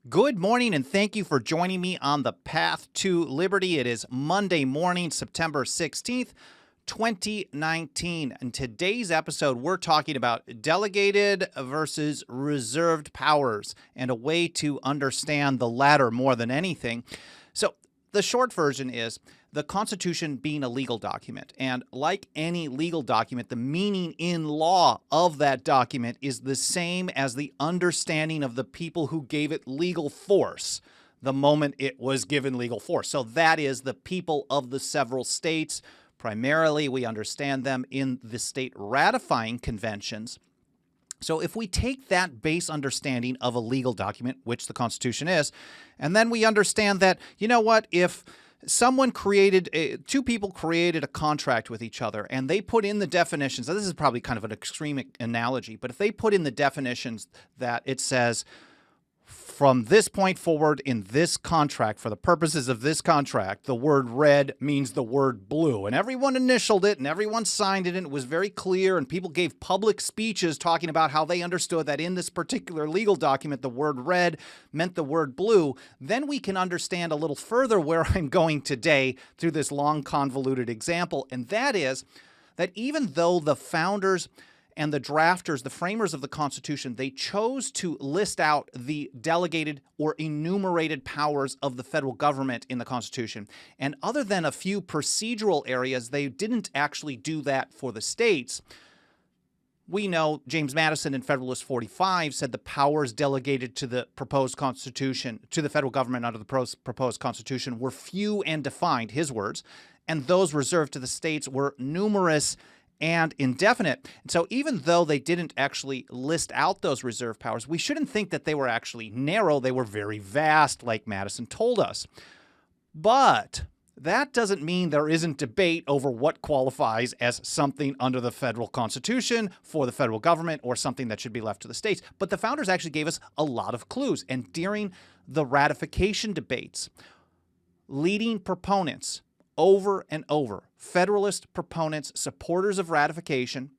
Good morning, and thank you for joining me on the Path to Liberty. It is Monday morning, September 16th, 2019. In today's episode, we're talking about delegated versus reserved powers and a way to understand the latter more than anything. So, the short version is the Constitution being a legal document. And like any legal document, the meaning in law of that document is the same as the understanding of the people who gave it legal force the moment it was given legal force. So that is the people of the several states. Primarily, we understand them in the state ratifying conventions. So if we take that base understanding of a legal document, which the Constitution is, and then we understand that, you know what, if someone two people created a contract with each other and they put in the definitions, so this is probably kind of an extreme analogy, but if they put in the definitions that it says, from this point forward in this contract, for the purposes of this contract, the word red means the word blue. And everyone initialed it and everyone signed it, and it was very clear, and people gave public speeches talking about how they understood that in this particular legal document, the word red meant the word blue. Then we can understand a little further where I'm going today through this long, convoluted example, and that is that even though the founders and the drafters, the framers of the Constitution, they chose to list out the delegated or enumerated powers of the federal government in the Constitution. And other than a few procedural areas, they didn't actually do that for the states. We know James Madison in Federalist 45 said the powers delegated to the proposed Constitution, to the federal government under the proposed Constitution, were few and defined, his words, and those reserved to the states were numerous and indefinite. And so even though they didn't actually list out those reserve powers, we shouldn't think that they were actually narrow. They were very vast, like Madison told us. But that doesn't mean there isn't debate over what qualifies as something under the federal Constitution for the federal government or something that should be left to the states. But the founders actually gave us a lot of clues. And during the ratification debates, leading proponents over and over, Federalist proponents, supporters of ratification,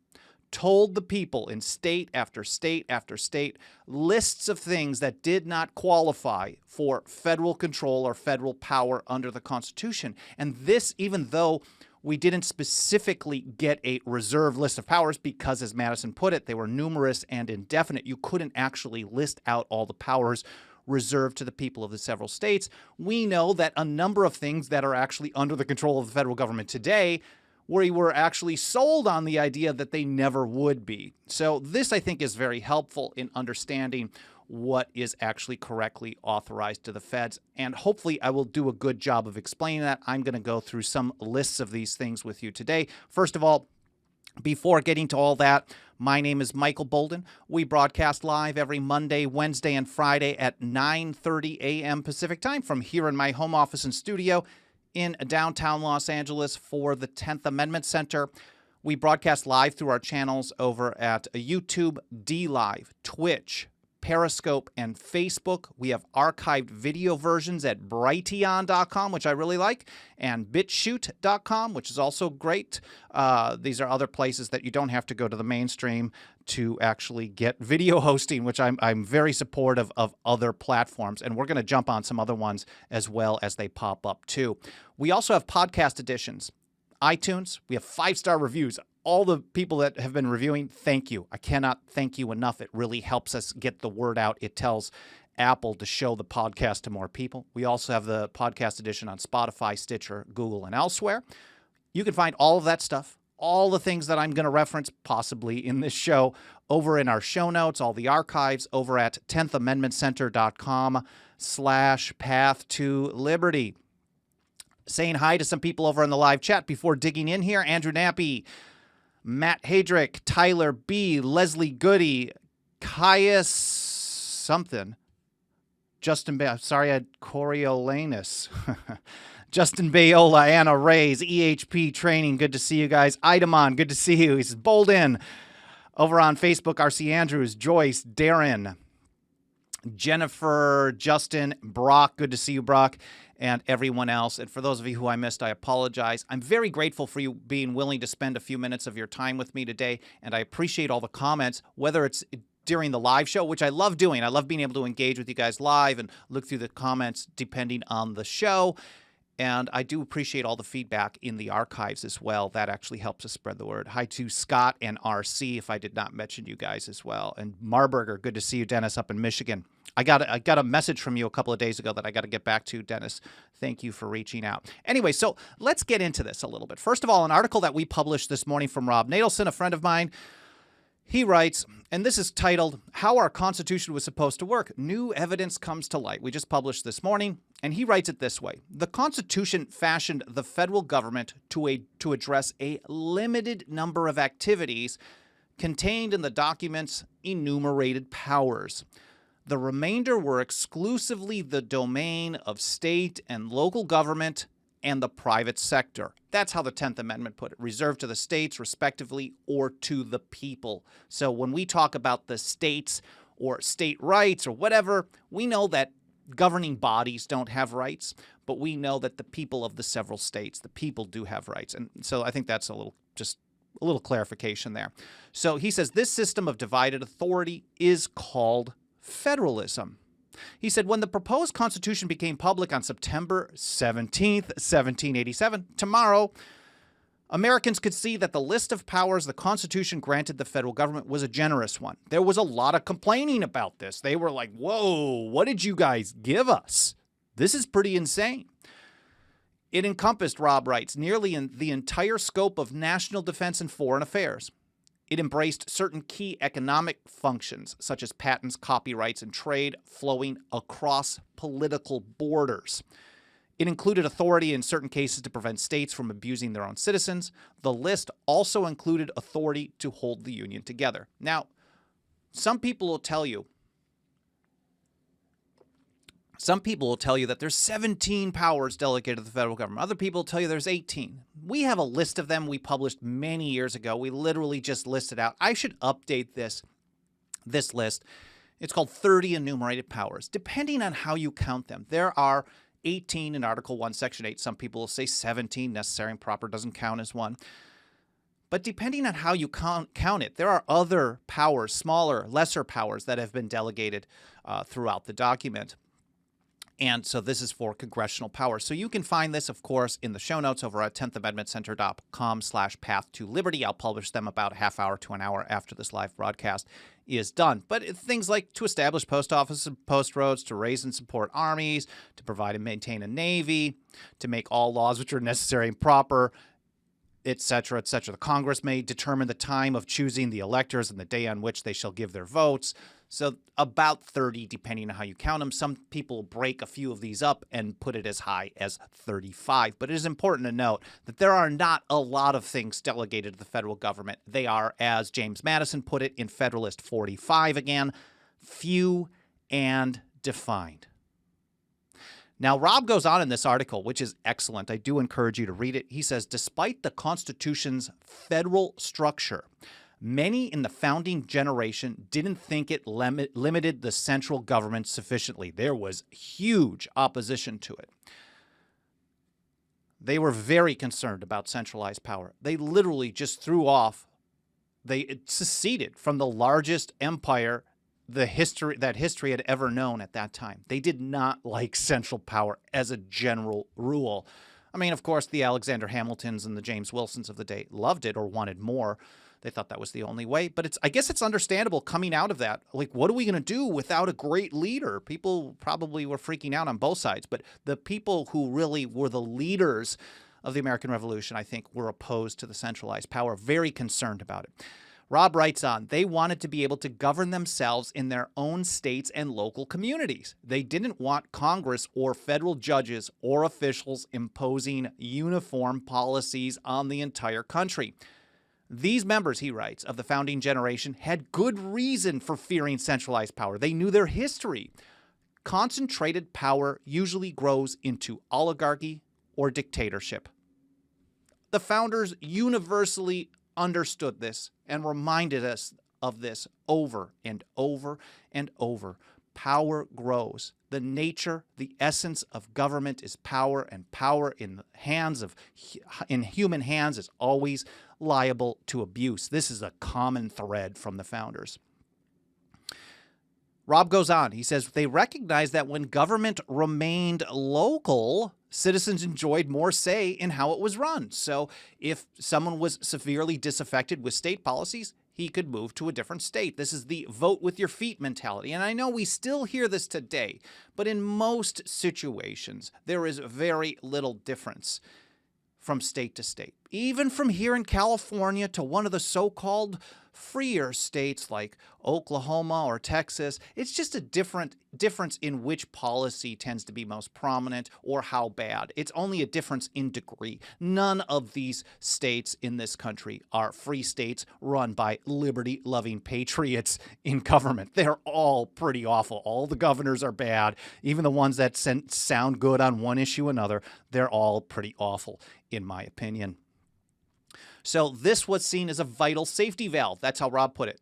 told the people in state after state after state lists of things that did not qualify for federal control or federal power under the Constitution. And this, even though we didn't specifically get a reserved list of powers because, as Madison put it, they were numerous and indefinite. You couldn't actually list out all the powers reserved to the people of the several states. We know that a number of things that are actually under the control of the federal government today, we were actually sold on the idea that they never would be. So this, I think, is very helpful in understanding what is actually correctly authorized to the feds. And hopefully I will do a good job of explaining that. I'm going to go through some lists of these things with you today. First of all, before getting to all that, my name is Michael Bolden. We broadcast live every Monday, Wednesday, and Friday at 9:30 a.m. Pacific time from here in my home office and studio in downtown Los Angeles for the 10th Amendment Center. We broadcast live through our channels over at YouTube, DLive, Twitch, Periscope, and Facebook. We have archived video versions at Brighteon.com, which I really like, and BitChute.com, which is also great. These are other places that you don't have to go to the mainstream to actually get video hosting, which I'm very supportive of other platforms. And we're going to jump on some other ones as well as they pop up too. We also have podcast editions. iTunes, we have 5-star reviews. All the people that have been reviewing, thank you. I cannot thank you enough. It really helps us get the word out. It tells Apple to show the podcast to more people. We also have the podcast edition on Spotify, Stitcher, Google, and elsewhere. You can find all of that stuff, all the things that I'm going to reference possibly in this show, over in our show notes, all the archives over at 10thamendmentcenter.com/path to liberty. Saying hi to some people over in the live chat before digging in here. Andrew Nappy, Matt Hadrick, Tyler B., Leslie Goody, Caius something, Justin sorry, I had Coriolanus, Justin Bayola, Anna Reyes, EHP Training, good to see you guys. Idamon, good to see you. He says, Bolden. Over on Facebook, RC Andrews, Joyce, Darren, Jennifer, Justin, Brock, good to see you, Brock, and everyone else. And for those of you who I missed, I apologize. I'm very grateful for you being willing to spend a few minutes of your time with me today, and I appreciate all the comments, whether it's during the live show, which I love doing. I love being able to engage with you guys live and look through the comments depending on the show. And I do appreciate all the feedback in the archives as well. That actually helps us spread the word. Hi to Scott and RC, if I did not mention you guys as well. And Marburger, good to see you, Dennis, up in Michigan. I got a message from you a couple of days ago that I got to get back to, Dennis. Thank you for reaching out. Anyway, so let's get into this a little bit. First of all, an article that we published this morning from Rob Nadelson, a friend of mine. He writes, and this is titled, How Our Constitution Was Supposed to Work. New Evidence Comes to Light. We just published this morning, and he writes it this way. The Constitution fashioned the federal government to address a limited number of activities contained in the document's enumerated powers. The remainder were exclusively the domain of state and local government and the private sector. That's how the 10th Amendment put it, reserved to the states respectively or to the people. So when we talk about the states or state rights or whatever, we know that governing bodies don't have rights, but we know that the people of the several states, the people do have rights. And so I think that's a little clarification there. So he says this system of divided authority is called federalism. He said, when the proposed Constitution became public on September 17th, 1787, tomorrow, Americans could see that the list of powers the Constitution granted the federal government was a generous one. There was a lot of complaining about this. They were like, whoa, what did you guys give us? This is pretty insane. It encompassed, Rob writes, nearly the entire scope of national defense and foreign affairs. It embraced certain key economic functions, such as patents, copyrights, and trade flowing across political borders. It included authority in certain cases to prevent states from abusing their own citizens. The list also included authority to hold the Union together. Now, some people will tell you that there's 17 powers delegated to the federal government. Other people will tell you there's 18. We have a list of them we published many years ago. We literally just listed out. I should update this list. It's called 30 Enumerated Powers, depending on how you count them. There are 18 in Article 1, Section 8. Some people will say 17, necessary and proper doesn't count as one. But depending on how you count it, there are other powers, smaller, lesser powers that have been delegated throughout the document. And so this is for congressional power. So you can find this, of course, in the show notes over at 10thamendmentcenter.com/path-to-liberty. I'll publish them about a half hour to an hour after this live broadcast is done. But things like to establish post offices and post roads, to raise and support armies, to provide and maintain a navy, to make all laws which are necessary and proper, etc., etc. The Congress may determine the time of choosing the electors and the day on which they shall give their votes. So about 30, depending on how you count them. Some people break a few of these up and put it as high as 35. But it is important to note that there are not a lot of things delegated to the federal government. They are, as James Madison put it in Federalist 45 again, few and defined. Now, Rob goes on in this article, which is excellent. I do encourage you to read it. He says, despite the Constitution's federal structure, many in the founding generation didn't think it limited the central government sufficiently. There was huge opposition to it. They were very concerned about centralized power. They literally just they seceded from the largest empire that history had ever known at that time. They did not like central power as a general rule. I mean, of course, the Alexander Hamiltons and the James Wilsons of the day loved it or wanted more. They thought that was the only way. But I guess it's understandable coming out of that. Like, what are we going to do without a great leader? People probably were freaking out on both sides. But the people who really were the leaders of the American Revolution, I think, were opposed to the centralized power, very concerned about it. Rob writes on, they wanted to be able to govern themselves in their own states and local communities. They didn't want Congress or federal judges or officials imposing uniform policies on the entire country. These members, he writes, of the founding generation had good reason for fearing centralized power. They knew their history. Concentrated power usually grows into oligarchy or dictatorship. The founders universally understood this and reminded us of this over and over and over. Power grows. The nature, the essence of government is power, and power in human hands is always liable to abuse. This is a common thread from the founders. Rob goes on. He says they recognize that when government remained local, citizens enjoyed more say in how it was run. So if someone was severely disaffected with state policies, he could move to a different state. This is the vote with your feet mentality. And I know we still hear this today, but in most situations, there is very little difference from state to state. Even from here in California to one of the so-called freer states like Oklahoma or Texas, it's just a difference in which policy tends to be most prominent or how bad. It's only a difference in degree. None of these states in this country are free states run by liberty-loving patriots in government. They're all pretty awful. All the governors are bad. Even the ones that sound good on one issue or another, they're all pretty awful, in my opinion. So this was seen as a vital safety valve. That's how Rob put it.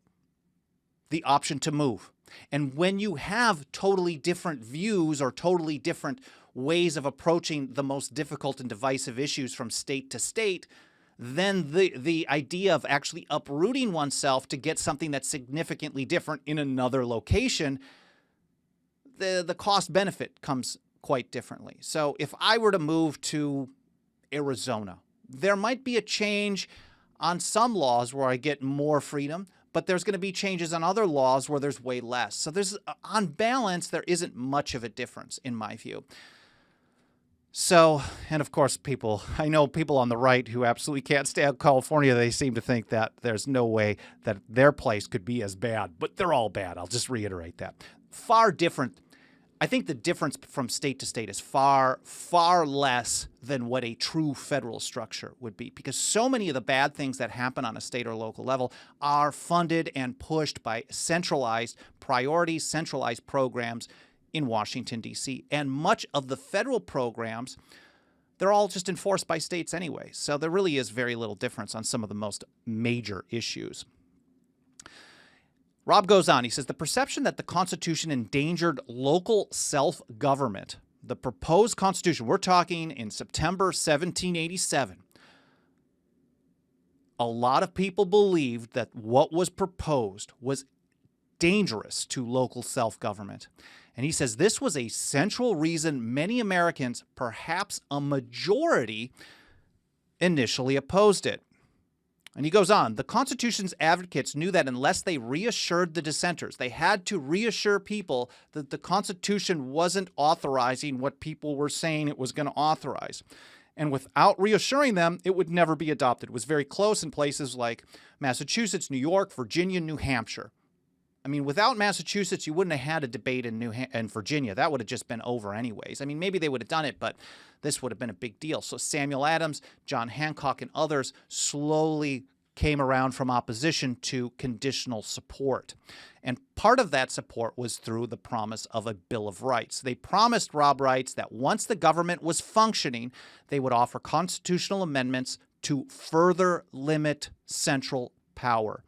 The option to move. And when you have totally different views or totally different ways of approaching the most difficult and divisive issues from state to state, then the idea of actually uprooting oneself to get something that's significantly different in another location, the cost benefit comes quite differently. So if I were to move to Arizona, there might be a change on some laws where I get more freedom, but there's going to be changes on other laws where there's way less. So there's, on balance, there isn't much of a difference in my view. So, and of course, I know people on the right who absolutely can't stand California. They seem to think that there's no way that their place could be as bad, but they're all bad. I'll just reiterate that. Far different. I think the difference from state to state is far, far less than what a true federal structure would be, because so many of the bad things that happen on a state or local level are funded and pushed by centralized priorities, centralized programs in Washington, D.C. And much of the federal programs, they're all just enforced by states anyway. So there really is very little difference on some of the most major issues. Rob goes on. He says, the perception that the Constitution endangered local self-government, the proposed Constitution, we're talking in September 1787, a lot of people believed that what was proposed was dangerous to local self-government. And he says this was a central reason many Americans, perhaps a majority, initially opposed it. And he goes on, the Constitution's advocates knew that unless they reassured the dissenters, they had to reassure people that the Constitution wasn't authorizing what people were saying it was going to authorize. And without reassuring them, it would never be adopted. It was very close in places like Massachusetts, New York, Virginia, New Hampshire. I mean, without Massachusetts, you wouldn't have had a debate in Virginia. That would have just been over anyways. I mean, maybe they would have done it, but this would have been a big deal. So Samuel Adams, John Hancock, and others slowly came around from opposition to conditional support. And part of that support was through the promise of a Bill of Rights. They promised Rob Rights that once the government was functioning, they would offer constitutional amendments to further limit central power.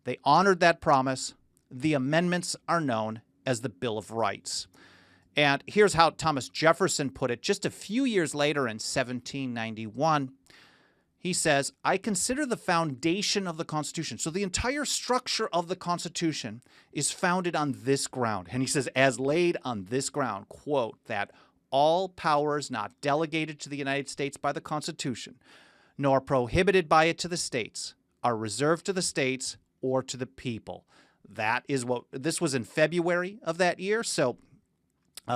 They honored that promise. The amendments are known as the Bill of Rights. And here's how Thomas Jefferson put it just a few years later in 1791. He says, I consider the foundation of the Constitution. So the entire structure of the Constitution is founded on this ground. And he says, as laid on this ground, quote, that all powers not delegated to the United States by the Constitution, nor prohibited by it to the states, are reserved to the states or to the people. That is what this was in February of that year. So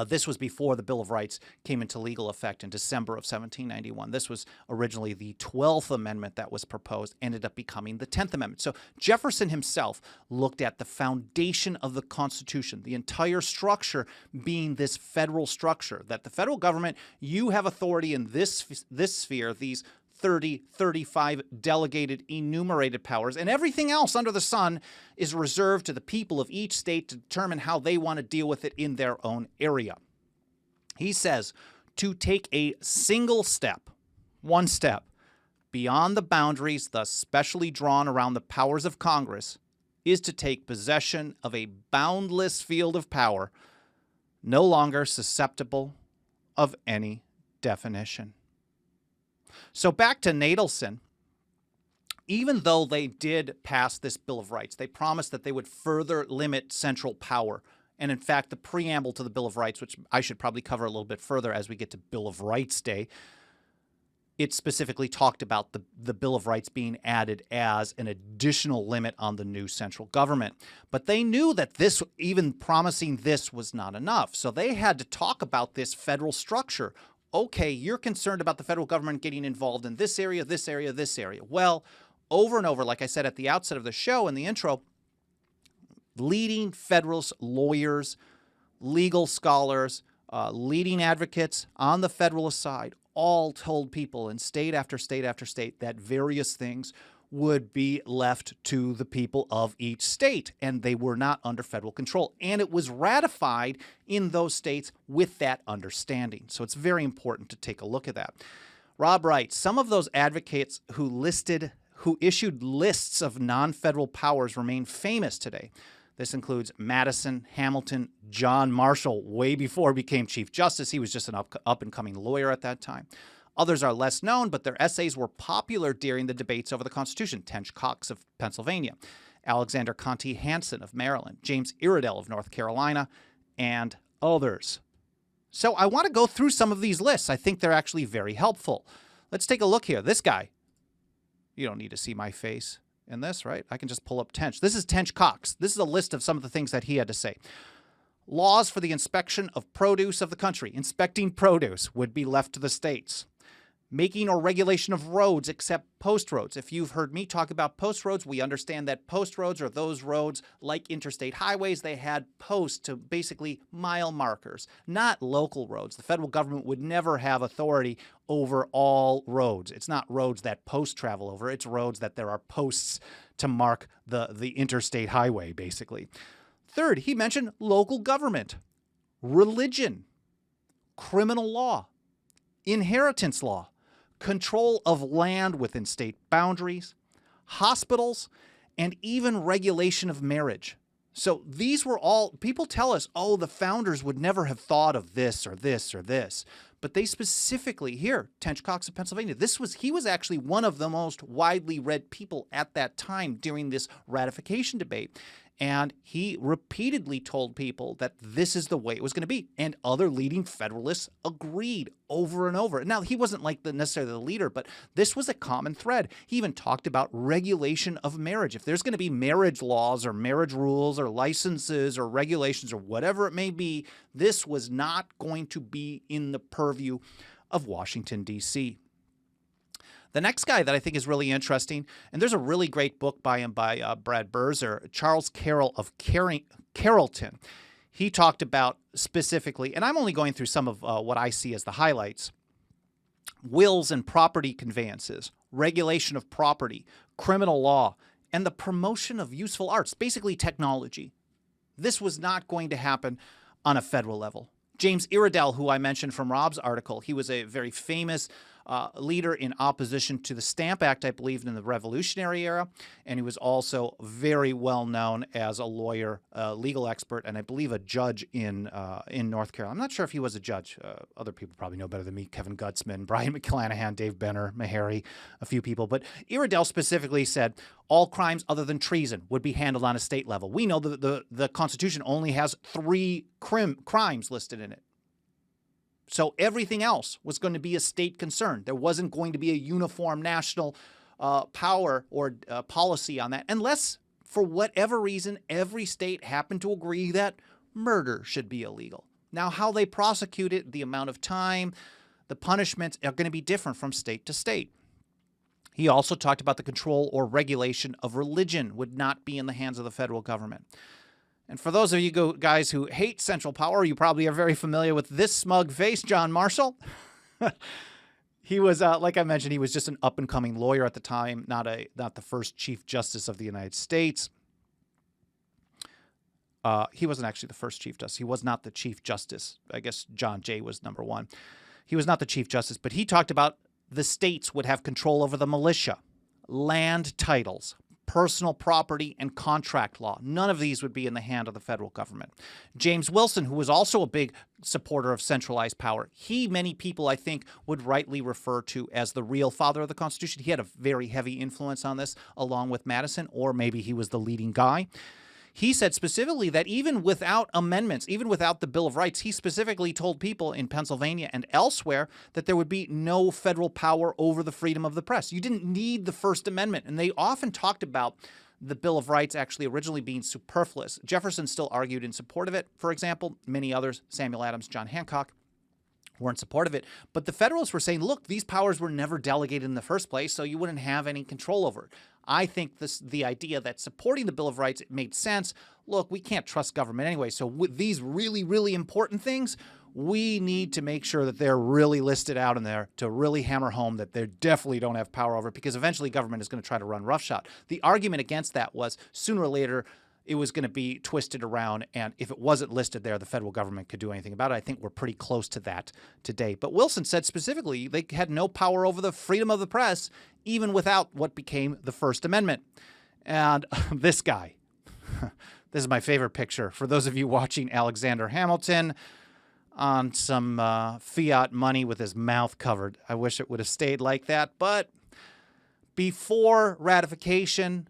this was before the Bill of Rights came into legal effect in December of 1791. This was originally the 12th Amendment that was proposed, ended up becoming the 10th Amendment. So Jefferson himself looked at the foundation of the Constitution, the entire structure being this federal structure, that the federal government, you have authority in this sphere, these 35 delegated enumerated powers, and everything else under the sun is reserved to the people of each state to determine how they want to deal with it in their own area. He says to take a single step, one step, beyond the boundaries thus specially drawn around the powers of Congress is to take possession of a boundless field of power, no longer susceptible of any definition. So back to Nadelson, even though they did pass this Bill of Rights, they promised that they would further limit central power And in fact, the preamble to the Bill of Rights, which I should probably cover a little bit further as we get to Bill of Rights Day, it specifically talked about the Bill of Rights being added as an additional limit on the new central government. But they knew that this, even promising this, was not enough. So they had to talk about this federal structure. Okay, you're concerned about the federal government getting involved in this area, this area, this area. Well, over and over, like I said at the outset of the show in the intro, leading Federalist lawyers, legal scholars, leading advocates on the Federalist side all told people in state after state after state that various things would be left to the people of each state, and they were not under federal control. And it was ratified in those states with that understanding. So it's very important to take a look at that. Rob writes, some of those advocates who issued lists of non-federal powers remain famous today. This includes Madison, Hamilton, John Marshall, way before he became Chief Justice. He was just an up-and-coming lawyer at that time. Others are less known, but their essays were popular during the debates over the Constitution. Tench Coxe of Pennsylvania, Alexander Conti Hansen of Maryland, James Iredell of North Carolina, and others. So I want to go through some of these lists. I think they're actually very helpful. Let's take a look here. This guy. You don't need to see my face in this, right? I can just pull up Tench. This is Tench Coxe. This is a list of some of the things that he had to say. Laws for the inspection of produce of the country. Inspecting produce would be left to the states. Making or regulation of roads except post roads. If you've heard me talk about post roads, we understand that post roads are those roads like interstate highways. They had posts to basically mile markers, not local roads. The federal government would never have authority over all roads. It's not roads that posts travel over. It's roads that there are posts to mark the interstate highway, basically. Third, he mentioned local government, religion, criminal law, inheritance law, control of land within state boundaries, hospitals, and even regulation of marriage. So these were all, people tell us, oh, the founders would never have thought of this or this or this. But they specifically, here, Tench Coxe of Pennsylvania, he was actually one of the most widely read people at that time during this ratification debate. And he repeatedly told people that this is the way it was going to be. And other leading Federalists agreed over and over. Now, he wasn't like necessarily the leader, but this was a common thread. He even talked about regulation of marriage. If there's going to be marriage laws or marriage rules or licenses or regulations or whatever it may be, this was not going to be in the purview of Washington, D.C. The next guy that I think is really interesting, and there's a really great book by him by Brad Berzer, Charles Carroll of Carrollton. He talked about specifically, and I'm only going through some of what I see as the highlights, wills and property conveyances, regulation of property, criminal law, and the promotion of useful arts, basically technology. This was not going to happen on a federal level. James Iredell, who I mentioned from Rob's article, he was a very famous leader in opposition to the Stamp Act, I believe, in the Revolutionary era, and he was also very well known as a lawyer, legal expert, and I believe a judge in North Carolina. I'm not sure if he was a judge. Other people probably know better than me: Kevin Gutzman, Brian McClanahan, Dave Benner, Meharry, a few people. But Iredell specifically said all crimes other than treason would be handled on a state level. We know that the Constitution only has 3 crimes listed in it. So everything else was going to be a state concern. There wasn't going to be a uniform national power or policy on that, unless, for whatever reason, every state happened to agree that murder should be illegal. Now, how they prosecute it, the amount of time, the punishments are going to be different from state to state. He also talked about the control or regulation of religion would not be in the hands of the federal government. And for those of you guys who hate central power, you probably are very familiar with this smug face, John Marshall. He was, like I mentioned, he was just an up-and-coming lawyer at the time, not the first Chief Justice of the United States. He wasn't actually the first Chief Justice. He was not the Chief Justice. I guess John Jay was number 1. He was not the Chief Justice, but he talked about the states would have control over the militia, land titles, personal property, and contract law. None of these would be in the hand of the federal government. James Wilson, who was also a big supporter of centralized power, many people, I think, would rightly refer to as the real father of the Constitution. He had a very heavy influence on this, along with Madison, or maybe he was the leading guy. He said specifically that even without amendments, even without the Bill of Rights, he specifically told people in Pennsylvania and elsewhere that there would be no federal power over the freedom of the press. You didn't need the First Amendment. And they often talked about the Bill of Rights actually originally being superfluous. Jefferson still argued in support of it, for example. Many others, Samuel Adams, John Hancock, were in support of it. But the Federalists were saying, look, these powers were never delegated in the first place, so you wouldn't have any control over it. I think the idea that supporting the Bill of Rights, it made sense. Look, we can't trust government anyway, so with these really, really important things, we need to make sure that they're really listed out in there to really hammer home that they definitely don't have power over it, because eventually government is going to try to run roughshod. The argument against that was sooner or later it was going to be twisted around, and if it wasn't listed there, the federal government could do anything about it. I think we're pretty close to that today. But Wilson said specifically they had no power over the freedom of the press, even without what became the First Amendment. And this guy, this is my favorite picture. For those of you watching Alexander Hamilton on some fiat money with his mouth covered. I wish it would have stayed like that. But before ratification,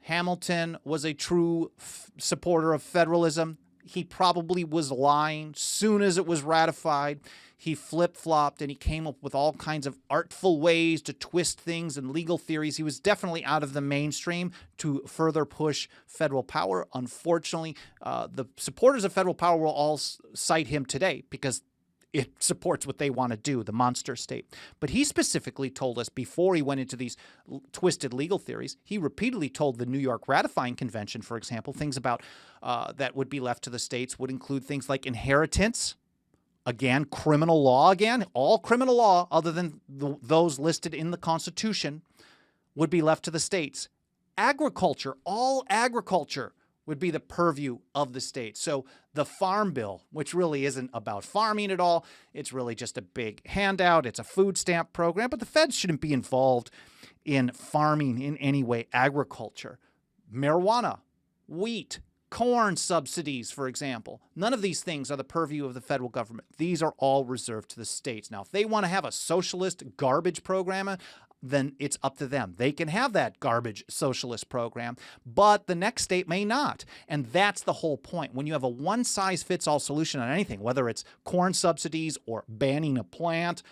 Hamilton was a true supporter of federalism. He probably was lying. Soon as it was ratified, he flip-flopped and he came up with all kinds of artful ways to twist things and legal theories. He was definitely out of the mainstream to further push federal power. Unfortunately, the supporters of federal power will all cite him today because it supports what they want to do, the monster state. But he specifically told us before he went into these twisted legal theories, he repeatedly told the New York Ratifying Convention, for example, things about that would be left to the states would include things like inheritance, again, criminal law, again, all criminal law other than those listed in the Constitution would be left to the states. Agriculture, all agriculture would be the purview of the state. So the Farm Bill, which really isn't about farming at all, it's really just a big handout. It's a food stamp program, but the feds shouldn't be involved in farming in any way. Agriculture, marijuana, wheat, corn subsidies, for example. None of these things are the purview of the federal government. These are all reserved to the states. Now, if they want to have a socialist garbage program, then it's up to them. They can have that garbage socialist program, but the next state may not. And that's the whole point. When you have a one-size-fits-all solution on anything, whether it's corn subsidies or banning a plant,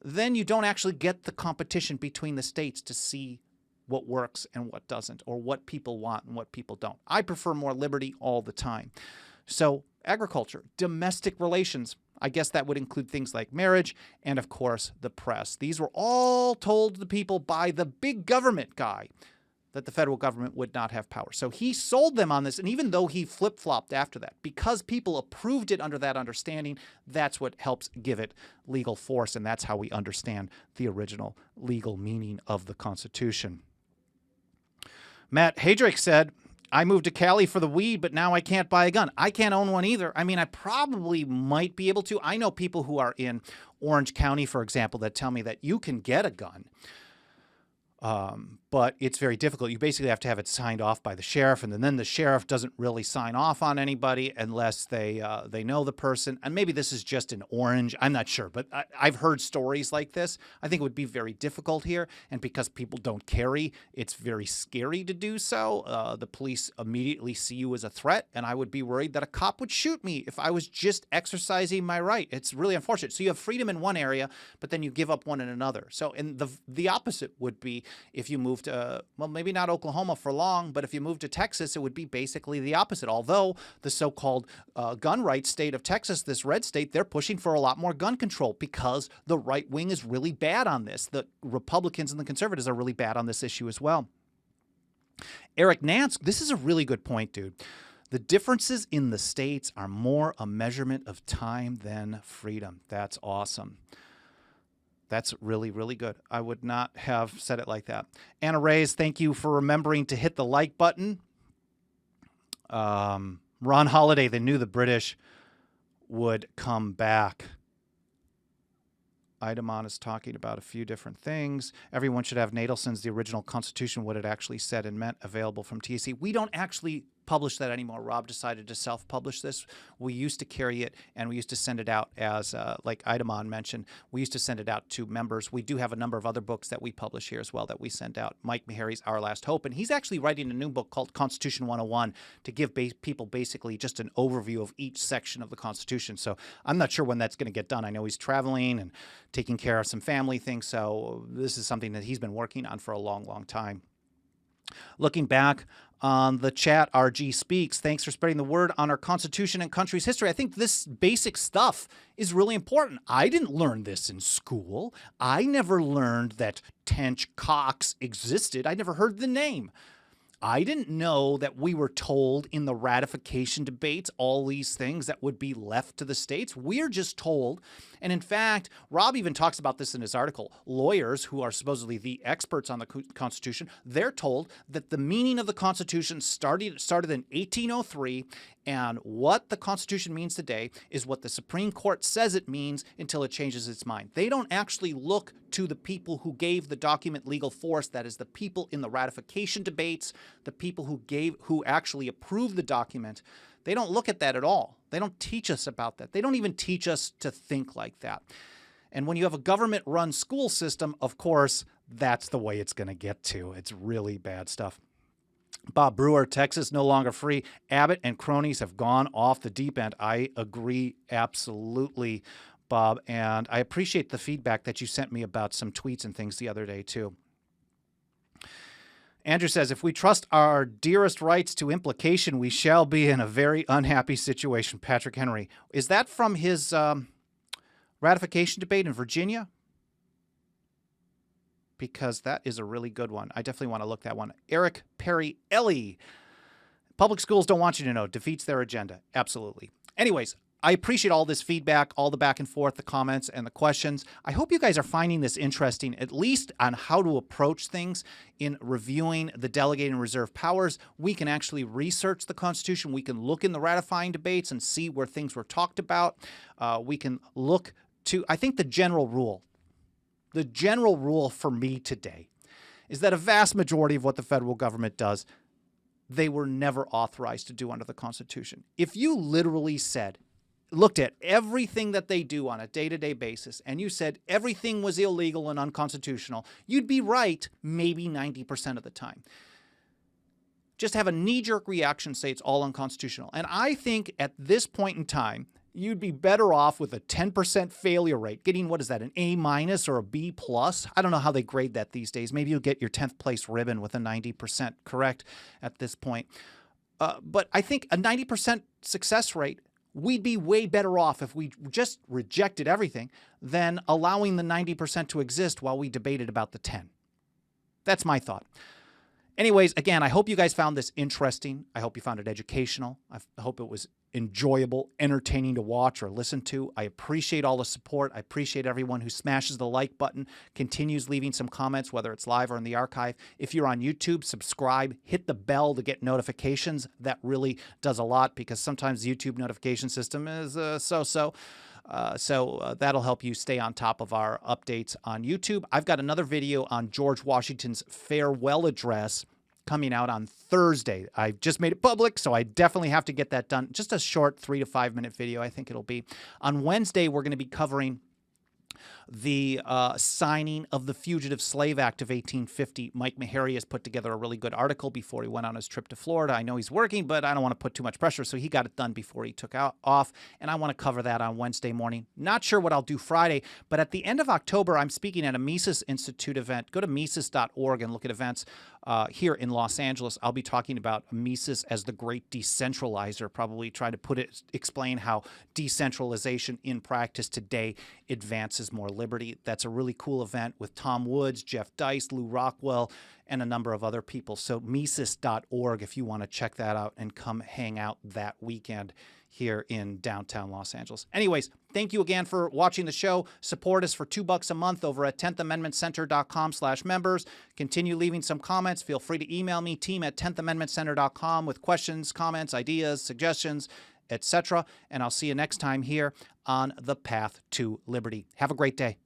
then you don't actually get the competition between the states to see what works and what doesn't, or what people want and what people don't. I prefer more liberty all the time. So agriculture, domestic relations, I guess that would include things like marriage and, of course, the press. These were all told to the people by the big government guy that the federal government would not have power. So he sold them on this, and even though he flip-flopped after that, because people approved it under that understanding, that's what helps give it legal force, and that's how we understand the original legal meaning of the Constitution. Matt Hadrick said, I moved to Cali for the weed, but now I can't buy a gun. I can't own one either. I mean, I probably might be able to. I know people who are in Orange County, for example, that tell me that you can get a gun, but it's very difficult. You basically have to have it signed off by the sheriff, and then the sheriff doesn't really sign off on anybody unless they know the person. And maybe this is just in Orange. I'm not sure, but I've heard stories like this. I think it would be very difficult here, and because people don't carry, it's very scary to do so. The police immediately see you as a threat, and I would be worried that a cop would shoot me if I was just exercising my right. It's really unfortunate. So you have freedom in one area, but then you give up one in another. So and the opposite would be if you move to, well, maybe not Oklahoma for long, but if you move to Texas, it would be basically the opposite. Although the so-called gun rights state of Texas, this red state, they're pushing for a lot more gun control because the right wing is really bad on this. The Republicans and the conservatives are really bad on this issue as well. Eric Nance, this is a really good point, dude. The differences in the states are more a measurement of time than freedom. That's awesome. That's really, really good. I would not have said it like that. Anna Reyes, thank you for remembering to hit the like button. Ron Holiday, they knew the British would come back. Idemon is talking about a few different things. Everyone should have Nadelson's The Original Constitution, what it actually said and meant, available from TSC. We don't actually publish that anymore. Rob decided to self-publish this. We used to carry it, and we used to send it out as, like Idamon mentioned, we used to send it out to members. We do have a number of other books that we publish here as well that we send out. Mike Meharry's Our Last Hope, and he's actually writing a new book called Constitution 101 to give people basically just an overview of each section of the Constitution. So I'm not sure when that's going to get done. I know he's traveling and taking care of some family things, so this is something that he's been working on for a long, long time. Looking back on the chat, RG Speaks, thanks for spreading the word on our Constitution and country's history. I think this basic stuff is really important. I didn't learn this in school. I never learned that Tench Coxe existed. I never heard the name. I didn't know that we were told in the ratification debates all these things that would be left to the states. We're just told, and in fact, Rob even talks about this in his article, lawyers who are supposedly the experts on the Constitution, they're told that the meaning of the Constitution started in 1803, and what the Constitution means today is what the Supreme Court says it means until it changes its mind. They don't actually look to the people who gave the document legal force, that is the people in the ratification debates, the people who actually approved the document. They don't look at that at all. They don't teach us about that. They don't even teach us to think like that. And when you have a government-run school system, of course, that's the way it's going to get to. It's really bad stuff. Bob Brewer, Texas no longer free. Abbott and cronies have gone off the deep end. I agree absolutely, Bob, and I appreciate the feedback that you sent me about some tweets and things the other day, too. Andrew says, if we trust our dearest rights to implication, we shall be in a very unhappy situation. Patrick Henry. Is that from his ratification debate in Virginia? Because that is a really good one. I definitely want to look that one. Eric Perry Ellie. Public schools don't want you to know. Defeats their agenda. Absolutely. Anyways, I appreciate all this feedback, all the back and forth, the comments, and the questions. I hope you guys are finding this interesting, at least on how to approach things in reviewing the delegated and reserved powers. We can actually research the Constitution. We can look in the ratifying debates and see where things were talked about. We can look to, I think the general rule for me today is that a vast majority of what the federal government does, they were never authorized to do under the Constitution. If you literally looked at everything that they do on a day-to-day basis, and you said everything was illegal and unconstitutional, you'd be right maybe 90% of the time. Just have a knee-jerk reaction, say it's all unconstitutional. And I think at this point in time, you'd be better off with a 10% failure rate, getting, what is that, an A- or a B+? I don't know how they grade that these days. Maybe you'll get your 10th place ribbon with a 90% correct at this point. But I think a 90% success rate, we'd be way better off if we just rejected everything than allowing the 90% to exist while we debated about the 10. That's my thought. Anyways, again, I hope you guys found this interesting. I hope you found it educational. I hope it was enjoyable, entertaining to watch or listen to. I appreciate all the support. I appreciate everyone who smashes the like button, continues leaving some comments, whether it's live or in the archive. If you're on YouTube, subscribe, hit the bell to get notifications. That really does a lot because sometimes the YouTube notification system is so-so. So that'll help you stay on top of our updates on YouTube. I've got another video on George Washington's farewell address coming out on Thursday. I just made it public, so I definitely have to get that done. Just a short 3 to 5 minute video, I think it'll be. On Wednesday, we're going to be covering the signing of the Fugitive Slave Act of 1850. Mike Meharry has put together a really good article before he went on his trip to Florida. I know he's working, but I don't want to put too much pressure, so he got it done before he took off, and I want to cover that on Wednesday morning. Not sure what I'll do Friday, but at the end of October, I'm speaking at a Mises Institute event. Go to Mises.org and look at events here in Los Angeles. I'll be talking about Mises as the great decentralizer, probably trying to explain how decentralization in practice today advances more liberty. That's a really cool event with Tom Woods, Jeff Dice, Lou Rockwell, and a number of other people. So Mises.org if you want to check that out and come hang out that weekend here in downtown Los Angeles. Anyways, thank you again for watching the show. Support us for $2 a month over at 10thamendmentcenter.com/members. Continue leaving some comments. Feel free to email me, team@10thamendmentcenter.com with questions, comments, ideas, suggestions, etc. And I'll see you next time here on The Path to Liberty. Have a great day.